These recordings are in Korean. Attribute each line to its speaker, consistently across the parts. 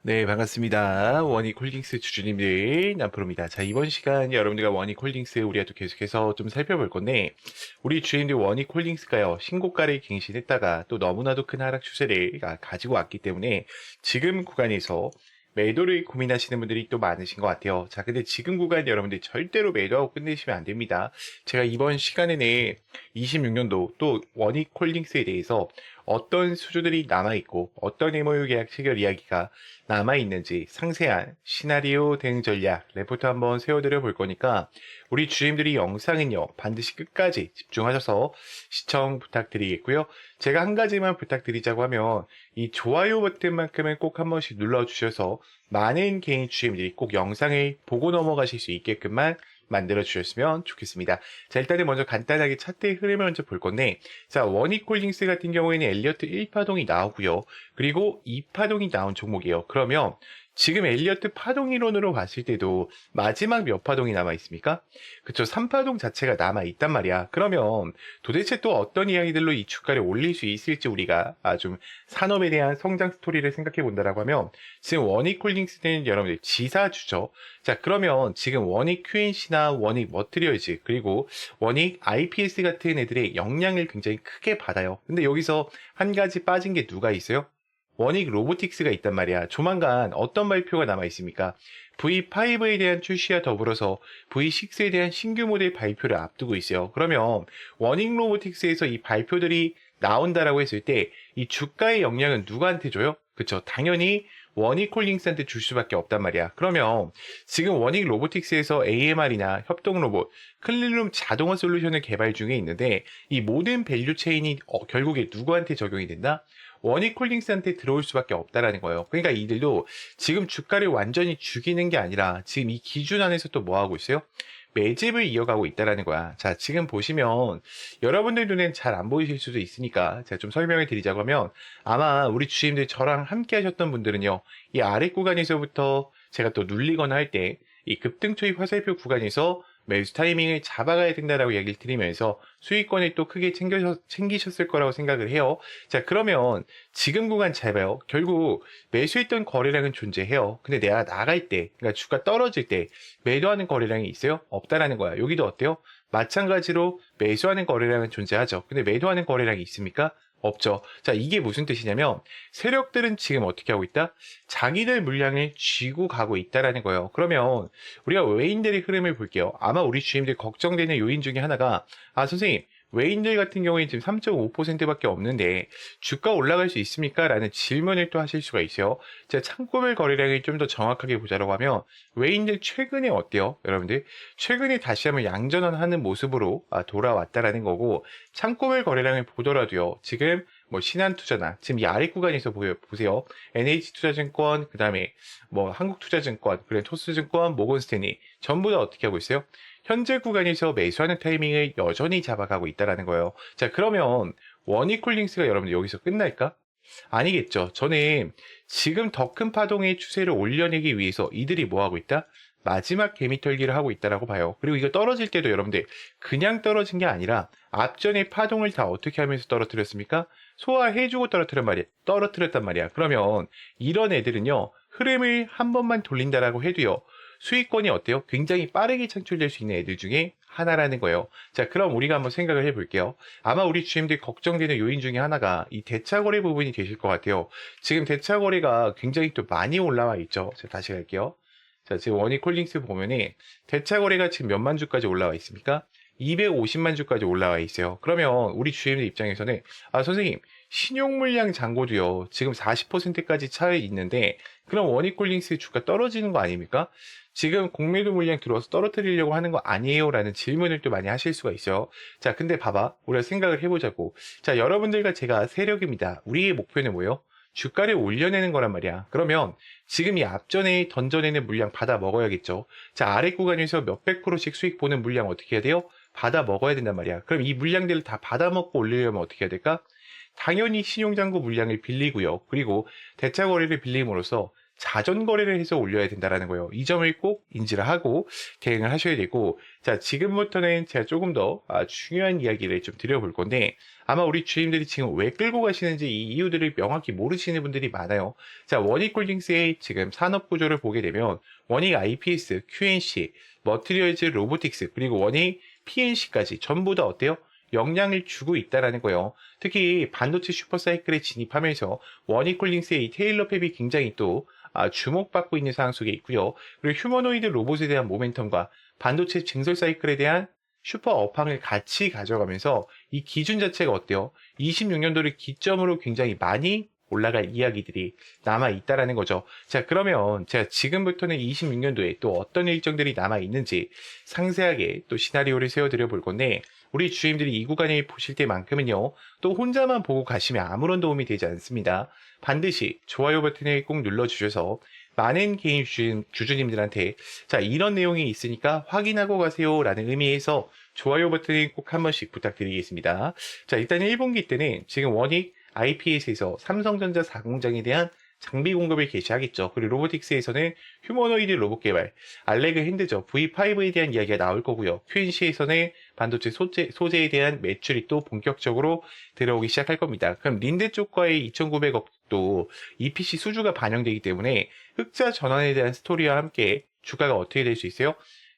Speaker 1: 네, 반갑습니다. 원익홀딩스 주주님들, 남프로입니다. 자, 이번 시간 여러분들과 원익홀딩스 우리가 또 계속해서 좀 살펴볼 건데, 우리 주주님들 원익홀딩스가요, 신고가를 갱신했다가 또 너무나도 큰 하락 추세를 가지고 왔기 때문에 지금 구간에서 매도를 고민하시는 분들이 또 많으신 것 같아요. 자, 근데 지금 구간 여러분들 절대로 매도하고 끝내시면 안 됩니다. 제가 이번 시간에는 26년도 또 원익홀딩스에 대해서 어떤 수주들이 남아있고 어떤 MOU 계약 체결 이야기가 남아있는지 상세한 시나리오 대응 전략 레포트 한번 세워드려 볼 거니까 우리 주임들이 영상은요 반드시 끝까지 집중하셔서 시청 부탁드리겠고요. 제가 한 가지만 부탁드리자고 하면 이 좋아요 버튼만큼은 꼭 한 번씩 눌러주셔서 많은 개인 주임들이 꼭 영상을 보고 넘어가실 수 있게끔만 만들어 주셨으면 좋겠습니다. 자, 일단은 먼저 간단하게 차트의 흐름을 먼저 볼 건데, 자, 원익홀딩스 같은 경우에는 엘리어트 1파동이 나오고요. 그리고 2파동이 나온 종목이에요. 그러면 지금 엘리어트 파동 이론으로 봤을 때도 마지막 몇 파동이 남아 있습니까? 그쵸, 3파동 자체가 남아 있단 말이야. 그러면 도대체 또 어떤 이야기들로 이 주가를 올릴 수 있을지 우리가 좀 산업에 대한 성장 스토리를 생각해 본다라고 하면 지금 원익홀딩스는 여러분들 지사주죠. 자, 그러면 지금 원익 QNC나 원익 머트리얼즈 그리고 원익 IPS 같은 애들의 영향을 굉장히 크게 받아요. 근데 여기서 한 가지 빠진 게 누가 있어요? 원익 로보틱스가 있단 말이야. 조만간 어떤 발표가 남아 있습니까? V5에 대한 출시와 더불어서 V6에 대한 신규 모델 발표를 앞두고 있어요. 그러면 원익 로보틱스에서 이 발표들이 나온다라고 했을 때 이 주가의 영향은 누구한테 줘요? 그쵸? 당연히 원익홀딩스한테 줄 수밖에 없단 말이야. 그러면 지금 원익 로보틱스에서 AMR이나 협동 로봇, 클린룸 자동화 솔루션을 개발 중에 있는데 이 모든 밸류 체인이 결국에 누구한테 적용이 된다? 원익홀딩스한테 들어올 수밖에 없다라는 거예요. 그러니까 이들도 지금 주가를 완전히 죽이는 게 아니라 지금 이 기준 안에서 또 뭐 하고 있어요? 매집을 이어가고 있다라는 거야. 자, 지금 보시면 여러분들 눈엔 잘 안 보이실 수도 있으니까 제가 좀 설명을 드리자고 하면 아마 우리 주임들 저랑 함께 하셨던 분들은요. 이 아래 구간에서부터 제가 또 눌리거나 할 때 이 급등 초입 화살표 구간에서 매수 타이밍을 잡아가야 된다라고 얘기를 드리면서 수익권을 또 크게 챙기셨을 거라고 생각을 해요. 자, 그러면 지금 구간 잘 봐요. 결국 매수했던 거래량은 존재해요. 근데 내가 나갈 때, 그러니까 주가 떨어질 때 매도하는 거래량이 있어요? 없다라는 거야. 여기도 어때요? 마찬가지로 매수하는 거래량은 존재하죠. 근데 매도하는 거래량이 있습니까? 없죠. 자, 이게 무슨 뜻이냐면 세력들은 지금 어떻게 하고 있다? 자기들 물량을 쥐고 가고 있다라는 거예요. 그러면 우리가 외인들의 흐름을 볼게요. 아마 우리 주임들 걱정되는 요인 중에 하나가 선생님 외인들 같은 경우에 지금 3.5%밖에 없는데 주가 올라갈 수 있습니까? 라는 질문을 또 하실 수가 있어요. 제가 창고별 거래량을 좀 더 정확하게 보자라고 하면 외인들 최근에 어때요? 여러분들 최근에 다시 한번 양전환하는 모습으로 돌아왔다라는 거고 창고별 거래량을 보더라도요. 지금 뭐 신한투자나 지금 이 아래 구간에서 보세요. NH투자증권 그다음에 뭐 한국투자증권 그리고 토스증권 모건스탠리 전부 다 어떻게 하고 있어요? 현재 구간에서 매수하는 타이밍을 여전히 잡아가고 있다라는 거예요. 자, 그러면 원익홀딩스가 여러분들 여기서 끝날까? 아니겠죠. 저는 지금 더 큰 파동의 추세를 올려내기 위해서 이들이 뭐 하고 있다? 마지막 개미털기를 하고 있다라고 봐요. 그리고 이거 떨어질 때도 여러분들 그냥 떨어진 게 아니라 앞전에 파동을 다 어떻게 하면서 떨어뜨렸습니까? 소화해주고 떨어뜨렸단 말이야. 그러면 이런 애들은요, 흐름을 한 번만 돌린다라고 해도요, 수익권이 어때요? 굉장히 빠르게 창출될 수 있는 애들 중에 하나라는 거예요. 자, 그럼 우리가 한번 생각을 해볼게요. 아마 우리 주임들 걱정되는 요인 중에 하나가 이 대차거래 부분이 되실 것 같아요. 지금 대차거래가 굉장히 또 많이 올라와 있죠. 자, 다시 갈게요. 자, 지금 원익홀딩스 보면은 대차거래가 지금 몇만 주까지 올라와 있습니까? 250만 주까지 올라와 있어요. 그러면 우리 주임들 입장에서는 선생님 신용물량 잔고도요. 지금 40%까지 차에 있는데 그럼 원익홀딩스 주가 떨어지는 거 아닙니까? 지금 공매도 물량 들어와서 떨어뜨리려고 하는 거 아니에요? 라는 질문을 또 많이 하실 수가 있어요. 자, 근데 봐봐. 우리가 생각을 해보자고. 자, 여러분들과 제가 세력입니다. 우리의 목표는 뭐예요? 주가를 올려내는 거란 말이야. 그러면 지금 이 앞전에 던져내는 물량 받아 먹어야겠죠. 자, 아래 구간에서 몇백 프로씩 수익 보는 물량 어떻게 해야 돼요? 받아 먹어야 된단 말이야. 그럼 이 물량들을 다 받아 먹고 올리려면 어떻게 해야 될까? 당연히 신용잔고 물량을 빌리고요. 그리고 대차 거래를 빌림으로써 자전 거래를 해서 올려야 된다라는 거예요. 이 점을 꼭 인지를 하고 대응을 하셔야 되고, 자, 지금부터는 제가 조금 더 중요한 이야기를 좀 드려볼 건데, 아마 우리 주임들이 지금 왜 끌고 가시는지 이 이유들을 명확히 모르시는 분들이 많아요. 자, 원익홀딩스의 지금 산업 구조를 보게 되면 원익 IPS, QNC, 머티리얼즈 로보틱스, 그리고 원익 PNC까지 전부 다 어때요? 영향을 주고 있다라는 거예요. 특히 반도체 슈퍼사이클에 진입하면서 원익홀딩스의 이 테일러 팹이 굉장히 또 주목받고 있는 상황 속에 있고요. 그리고 휴머노이드 로봇에 대한 모멘텀과 반도체 증설 사이클에 대한 슈퍼 업황을 같이 가져가면서 이 기준 자체가 어때요? 26년도를 기점으로 굉장히 많이 올라갈 이야기들이 남아 있다라는 거죠. 자, 그러면 제가 지금부터는 26년도에 또 어떤 일정들이 남아 있는지 상세하게 또 시나리오를 세워드려 볼 건데, 우리 주임들이 이 구간을 보실 때만큼은요, 또 혼자만 보고 가시면 아무런 도움이 되지 않습니다. 반드시 좋아요 버튼을 꼭 눌러주셔서 많은 개인 주주님들한테 자, 이런 내용이 있으니까 확인하고 가세요 라는 의미에서 좋아요 버튼을 꼭 한 번씩 부탁드리겠습니다. 자, 일단 1분기 때는 지금 원익 IPS에서 삼성전자 4공장에 대한 장비 공급을 개시하겠죠. 그리고 로보틱스에서는 휴머노이드 로봇 개발, 알레그 핸드저 V5에 대한 이야기가 나올 거고요. QNC에서는 반도체 소재에 대한 매출이 또 본격적으로 들어오기 시작할 겁니다. 그럼 린데 쪽과의 2,900억도 EPC 수주가 반영되기 때문에 흑자 전환에 대한 스토리와 함께 주가가 어떻게 될 수 있어요?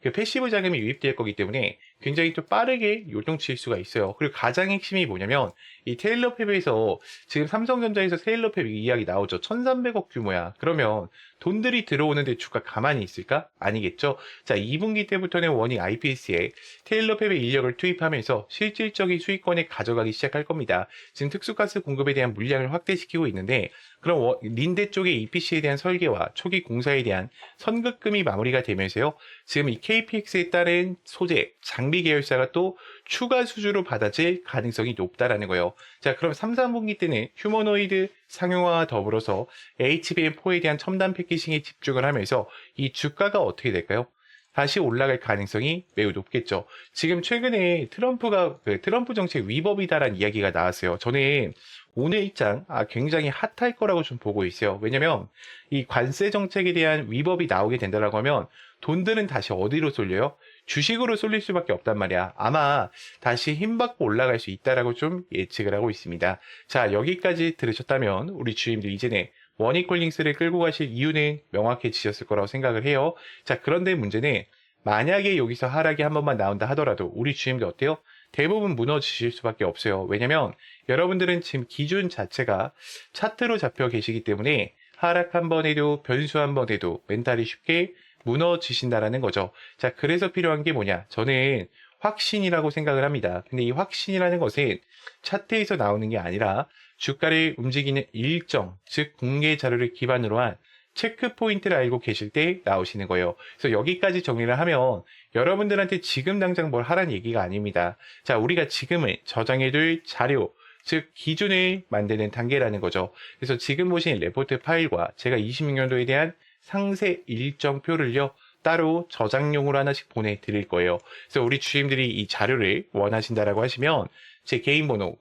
Speaker 1: 그 패시브 자금이 유입될 거기 때문에 굉장히 또 빠르게 요동칠 수가 있어요. 그리고 가장 핵심이 뭐냐면 이 테일러 팹에서 지금 삼성전자에서 테일러 팹 이야기 나오죠. 1,300억 규모야. 그러면 돈들이 들어오는데 주가 가만히 있을까? 아니겠죠. 자, 2분기 때부터는 원익 IPS에 테일러 팹의 인력을 투입하면서 실질적인 수익권을 가져가기 시작할 겁니다. 지금 특수가스 공급에 대한 물량을 확대시키고 있는데, 그럼 린데 쪽의 EPC에 대한 설계와 초기 공사에 대한 선급금이 마무리가 되면서요, 지금 이 KPX에 따른 소재, 장비 계열사가 또 추가 수주로 받아질 가능성이 높다라는 거예요. 자, 그럼 3, 4분기 때는 휴머노이드 상용화와 더불어서 HBM4에 대한 첨단 패키징에 집중을 하면서 이 주가가 어떻게 될까요? 다시 올라갈 가능성이 매우 높겠죠. 지금 최근에 트럼프 정책 위법이다라는 이야기가 나왔어요. 저는 오늘 입장 굉장히 핫할 거라고 좀 보고 있어요. 왜냐면 이 관세 정책에 대한 위법이 나오게 된다라고 하면 돈들은 다시 어디로 쏠려요? 주식으로 쏠릴 수밖에 없단 말이야. 아마 다시 힘받고 올라갈 수 있다라고 좀 예측을 하고 있습니다. 자, 여기까지 들으셨다면 우리 주임들 이제는 원익홀딩스를 끌고 가실 이유는 명확해지셨을 거라고 생각을 해요. 자, 그런데 문제는 만약에 여기서 하락이 한 번만 나온다 하더라도 우리 주임들 어때요? 대부분 무너지실 수밖에 없어요. 왜냐면 여러분들은 지금 기준 자체가 차트로 잡혀 계시기 때문에 하락 한 번 해도 변수 한 번 해도 멘탈이 쉽게 무너지신다라는 거죠. 자, 그래서 필요한 게 뭐냐? 저는 확신이라고 생각을 합니다. 근데 이 확신이라는 것은 차트에서 나오는 게 아니라 주가를 움직이는 일정, 즉 공개 자료를 기반으로 한 체크 포인트를 알고 계실 때 나오시는 거예요. 그래서 여기까지 정리를 하면 여러분들한테 지금 당장 뭘 하라는 얘기가 아닙니다. 자, 우리가 지금은 저장해둘 자료, 즉 기준을 만드는 단계라는 거죠. 그래서 지금 보신 레포트 파일과 제가 26년도에 대한 상세 일정표를요, 따로 저장용으로 하나씩 보내드릴 거예요. 그래서 우리 주임들이 이 자료를 원하신다라고 하시면 제 개인 번호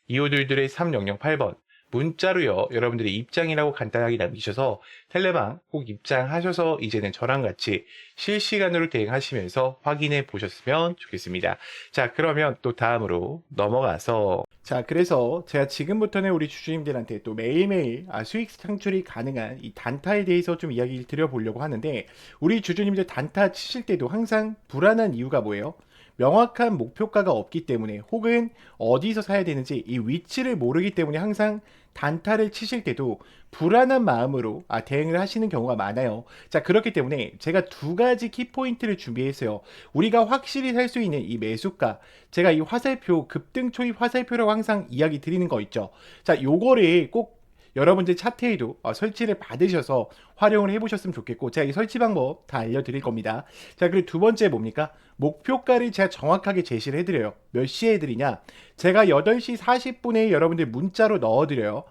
Speaker 1: 010-2522-3008번 문자로요, 여러분들이 입장이라고 간단하게 남기셔서 텔레방 꼭 입장하셔서 이제는 저랑 같이 실시간으로 대응하시면서 확인해 보셨으면 좋겠습니다. 자, 그러면 또 다음으로 넘어가서, 자, 그래서 제가 지금부터는 우리 주주님들한테 또 매일매일 수익 창출이 가능한 이 단타에 대해서 좀 이야기를 드려보려고 하는데, 우리 주주님들 단타 치실 때도 항상 불안한 이유가 뭐예요? 명확한 목표가가 없기 때문에, 혹은 어디서 사야 되는지 이 위치를 모르기 때문에 항상 단타를 치실 때도 불안한 마음으로 대응을 하시는 경우가 많아요. 자, 그렇기 때문에 제가 두 가지 키포인트를 준비했어요. 우리가 확실히 살 수 있는 이 매수가, 제가 이 화살표, 급등 초입 화살표라고 항상 이야기 드리는 거 있죠. 자, 요거를 꼭 여러분들 차트에도 설치를 받으셔서 활용을 해보셨으면 좋겠고, 제가 이 설치 방법 다 알려드릴 겁니다. 자, 그리고 두 번째 뭡니까? 목표가를 제가 정확하게 제시를 해드려요. 몇 시에 해드리냐? 제가 8시 40분에 여러분들 문자로 넣어드려요.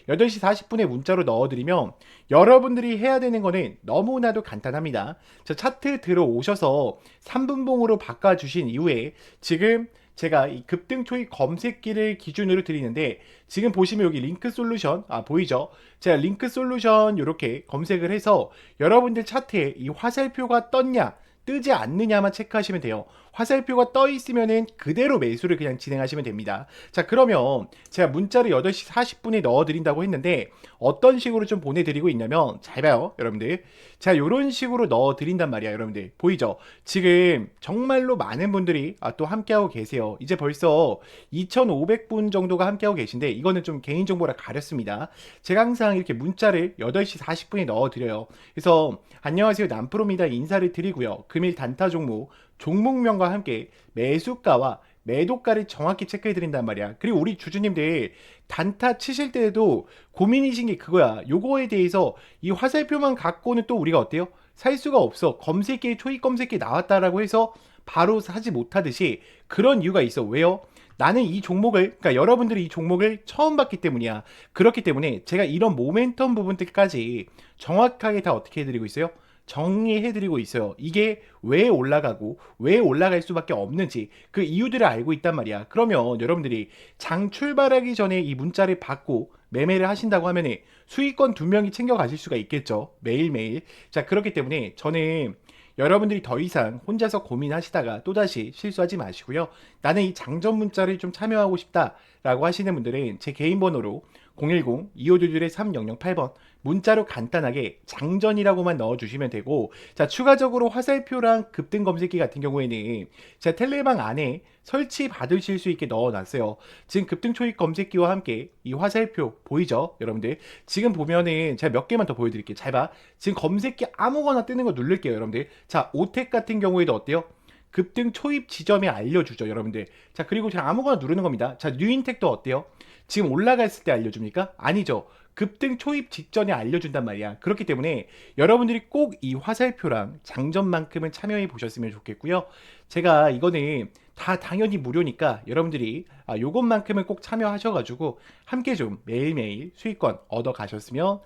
Speaker 1: 8시 40분에 문자로 넣어드리면 여러분들이 해야 되는 거는 너무나도 간단합니다. 자, 차트 들어오셔서 3분봉으로 바꿔주신 이후에 지금 제가 이 급등 초입 검색기를 기준으로 드리는데 지금 보시면 여기 링크 솔루션 보이죠? 제가 링크 솔루션 이렇게 검색을 해서 여러분들 차트에 이 화살표가 떴냐 뜨지 않느냐만 체크하시면 돼요. 화살표가 떠 있으면은 그대로 매수를 그냥 진행하시면 됩니다. 자, 그러면 제가 문자를 8시 40분에 넣어 드린다고 했는데 어떤 식으로 좀 보내드리고 있냐면 잘 봐요, 여러분들. 제가 이런 식으로 넣어 드린단 말이야, 여러분들. 보이죠? 지금 정말로 많은 분들이 또 함께하고 계세요. 이제 벌써 2,500분 정도가 함께하고 계신데 이거는 좀 개인정보라 가렸습니다. 제가 항상 이렇게 문자를 8시 40분에 넣어 드려요. 그래서 안녕하세요, 남프로입니다 인사를 드리고요. 금일 단타 종목 종목명과 함께 매수가와 매도가를 정확히 체크해 드린단 말이야. 그리고 우리 주주님들 단타 치실 때에도 고민이신 게 그거야. 요거에 대해서 이 화살표만 갖고는 또 우리가 어때요? 살 수가 없어. 검색기에 초입 검색기 나왔다라고 해서 바로 사지 못하듯이 그런 이유가 있어. 왜요? 나는 이 종목을, 그러니까 여러분들이 이 종목을 처음 봤기 때문이야. 그렇기 때문에 제가 이런 모멘텀 부분들까지 정확하게 다 어떻게 해드리고 있어요? 정리해드리고 있어요. 이게 왜 올라가고 왜 올라갈 수밖에 없는지 그 이유들을 알고 있단 말이야. 그러면 여러분들이 장 출발하기 전에 이 문자를 받고 매매를 하신다고 하면 수익권 2명이 챙겨가실 수가 있겠죠. 매일매일. 자, 그렇기 때문에 저는 여러분들이 더 이상 혼자서 고민하시다가 또다시 실수하지 마시고요. 나는 이 장전 문자를 좀 참여하고 싶다라고 하시는 분들은 제 개인 번호로 010-2522-3008번 문자로 간단하게 장전이라고만 넣어주시면 되고, 자, 추가적으로 화살표랑 급등 검색기 같은 경우에는 제가 텔레방 안에 설치 받으실 수 있게 넣어놨어요. 지금 급등 초입 검색기와 함께 이 화살표 보이죠? 여러분들 지금 보면은 제가 몇 개만 더 보여드릴게요. 잘 봐. 지금 검색기 아무거나 뜨는 거 누를게요, 여러분들. 자, 오텍 같은 경우에도 어때요? 급등 초입 지점에 알려주죠, 여러분들. 자, 그리고 제가 아무거나 누르는 겁니다. 자, 뉴인텍도 어때요? 지금 올라갔을 때 알려줍니까? 아니죠. 급등 초입 직전에 알려준단 말이야. 그렇기 때문에 여러분들이 꼭 이 화살표랑 장전만큼은 참여해 보셨으면 좋겠고요. 제가 이거는 다 당연히 무료니까 여러분들이 요것만큼은 꼭 참여하셔가지고 함께 좀 매일매일 수익권 얻어 가셨으면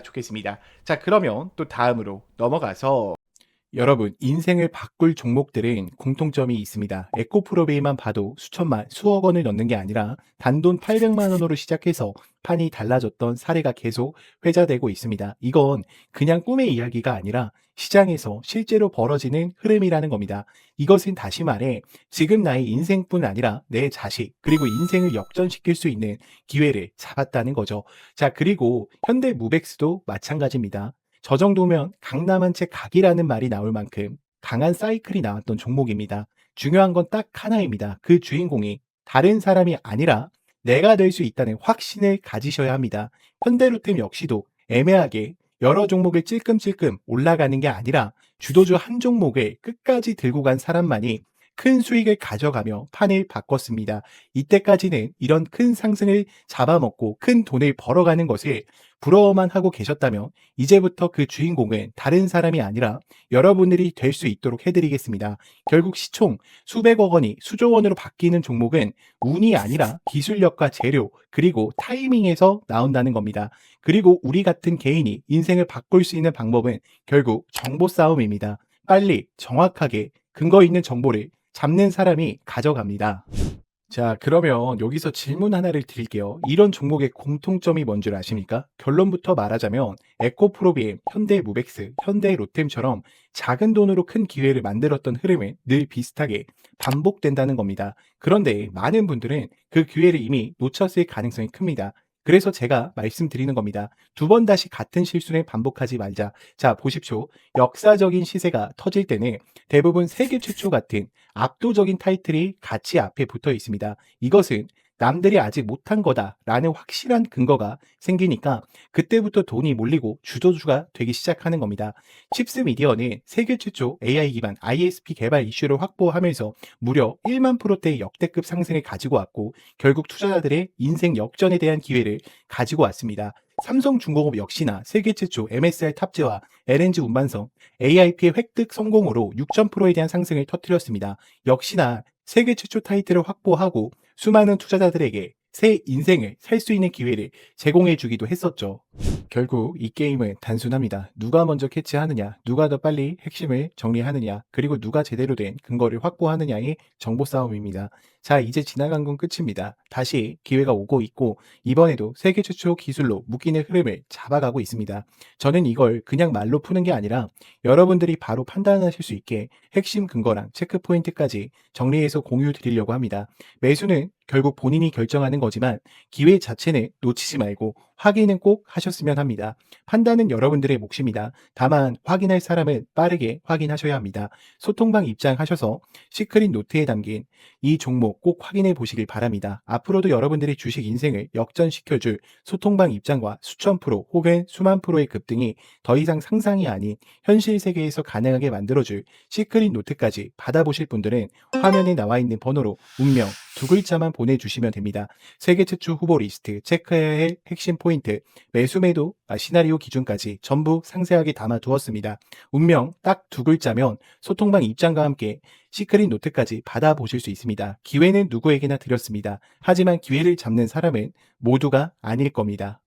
Speaker 1: 좋겠습니다. 자, 그러면 또 다음으로 넘어가서 여러분, 인생을 바꿀 종목들은 공통점이 있습니다. 에코프로베이만 봐도 수천만, 수억 원을 넣는 게 아니라 단돈 800만 원으로 시작해서 판이 달라졌던 사례가 계속 회자되고 있습니다. 이건 그냥 꿈의 이야기가 아니라 시장에서 실제로 벌어지는 흐름이라는 겁니다. 이것은 다시 말해 지금 나의 인생뿐 아니라 내 자식, 그리고 인생을 역전시킬 수 있는 기회를 잡았다는 거죠. 자, 그리고 현대무백스도 마찬가지입니다. 저 정도면 강남 한 채 각이라는 말이 나올 만큼 강한 사이클이 나왔던 종목입니다. 중요한 건 딱 하나입니다. 그 주인공이 다른 사람이 아니라 내가 될 수 있다는 확신을 가지셔야 합니다. 현대로템 역시도 애매하게 여러 종목을 찔끔찔끔 올라가는 게 아니라 주도주 한 종목을 끝까지 들고 간 사람만이 큰 수익을 가져가며 판을 바꿨습니다. 이때까지는 이런 큰 상승을 잡아먹고 큰 돈을 벌어가는 것을 부러워만 하고 계셨다면 이제부터 그 주인공은 다른 사람이 아니라 여러분들이 될 수 있도록 해드리겠습니다. 결국 시총 수백억 원이 수조 원으로 바뀌는 종목은 운이 아니라 기술력과 재료 그리고 타이밍에서 나온다는 겁니다. 그리고 우리 같은 개인이 인생을 바꿀 수 있는 방법은 결국 정보 싸움입니다. 빨리 정확하게 근거 있는 정보를 잡는 사람이 가져갑니다. 자, 그러면 여기서 질문 하나를 드릴게요. 이런 종목의 공통점이 뭔 줄 아십니까? 결론부터 말하자면 에코프로비엠, 현대무백스, 현대로템처럼 작은 돈으로 큰 기회를 만들었던 흐름은 늘 비슷하게 반복된다는 겁니다. 그런데 많은 분들은 그 기회를 이미 놓쳤을 가능성이 큽니다. 그래서 제가 말씀드리는 겁니다. 두 번 다시 같은 실수를 반복하지 말자. 자, 보십시오. 역사적인 시세가 터질 때는 대부분 세계 최초 같은 압도적인 타이틀이 같이 앞에 붙어 있습니다. 이것은 남들이 아직 못한 거다라는 확실한 근거가 생기니까 그때부터 돈이 몰리고 주도주가 되기 시작하는 겁니다. 칩스 미디어는 세계 최초 AI 기반 ISP 개발 이슈를 확보하면서 무려 1만 프로대의 역대급 상승을 가지고 왔고 결국 투자자들의 인생 역전에 대한 기회를 가지고 왔습니다. 삼성중공업 역시나 세계 최초 MSR 탑재와 LNG 운반선 AIP의 획득 성공으로 6,000%에 대한 상승을 터뜨렸습니다. 역시나 세계 최초 타이틀을 확보하고 수많은 투자자들에게 새 인생을 살 수 있는 기회를 제공해 주기도 했었죠.
Speaker 2: 결국 이 게임은 단순합니다. 누가 먼저 캐치하느냐, 누가 더 빨리 핵심을 정리하느냐, 그리고 누가 제대로 된 근거를 확보하느냐의 정보 싸움입니다. 자, 이제 지나간 건 끝입니다. 다시 기회가 오고 있고, 이번에도 세계 최초 기술로 묶이는 흐름을 잡아가고 있습니다. 저는 이걸 그냥 말로 푸는 게 아니라 여러분들이 바로 판단하실 수 있게 핵심 근거랑 체크 포인트까지 정리해서 공유 드리려고 합니다. 매수는 결국 본인이 결정하는 거지만 기회 자체는 놓치지 말고 확인은 꼭 하셨으면 합니다. 판단은 여러분들의 몫입니다. 다만 확인할 사람은 빠르게 확인하셔야 합니다. 소통방 입장하셔서 시크릿 노트에 담긴 이 종목 꼭 확인해 보시길 바랍니다. 앞으로도 여러분들의 주식 인생을 역전시켜줄 소통방 입장과 수천 프로 혹은 수만 프로의 급등이 더 이상 상상이 아닌 현실 세계에서 가능하게 만들어줄 시크릿 노트까지 받아보실 분들은 화면에 나와 있는 번호로 운명 두 글자만 보내주시면 됩니다. 세계 최초 후보 리스트, 체크해야 할 핵심 포인트, 매수 매도, 시나리오 기준까지 전부 상세하게 담아두었습니다. 운명 딱 두 글자면 소통방 입장과 함께 시크릿 노트까지 받아보실 수 있습니다. 기회는 누구에게나 드렸습니다. 하지만 기회를 잡는 사람은 모두가 아닐 겁니다.